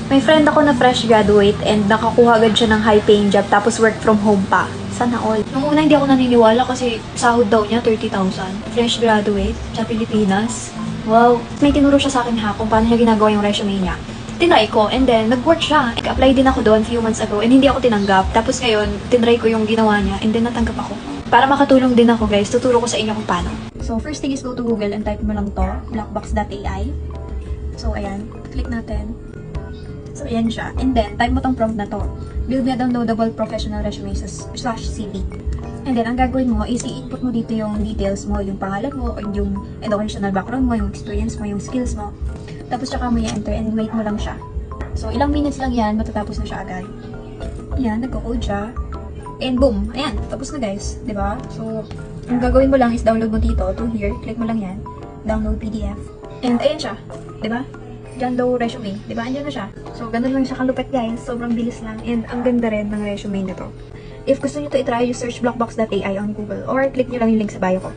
May friend ako na fresh graduate and nakakuha agad siya ng high-paying job tapos work from home pa. Sana all. Nung una hindi ako naniniwala kasi sahod daw niya 30,000. Fresh graduate sa Pilipinas. Wow. May tinuro siya sa akin ha kung paano niya ginagawa yung resume niya. Tinry ko and then nag-work siya. Nag-apply din ako doon few months ago and hindi ako tinanggap. Tapos ngayon, tinry ko yung ginawa niya and then natanggap ako. Para makatulong din ako guys, tuturo ko sa inyo kung paano. So first thing is go to Google and type mo lang to, blackbox.ai. So ayan, click natin. So ayan siya. And then type mo tong prompt na to. Build me a downloadable professional resume slash CV. And then ang gagawin mo is i-input mo dito yung details mo, yung pangalan mo, yung educational background mo, yung experience mo, yung skills mo. Tapos tsaka mo i-enter and wait mo lang siya. So ilang minutes lang yan, matatapos na siya agad. Ayan, nagko-code siya. And boom, ayan, tapos na guys, 'di ba? So, ang gagawin mo lang is download mo dito to here, click mo lang 'yan, download PDF. And ayan siya, 'di ba? Diyan daw resume, 'di ba? Andiyan na siya. So, ganun lang siya kalupit guys, sobrang bilis lang and ang ganda rin ng resume nito. If gusto niyo to i-try, you search blackbox.ai on Google or click niyo lang yung link sa bio ko.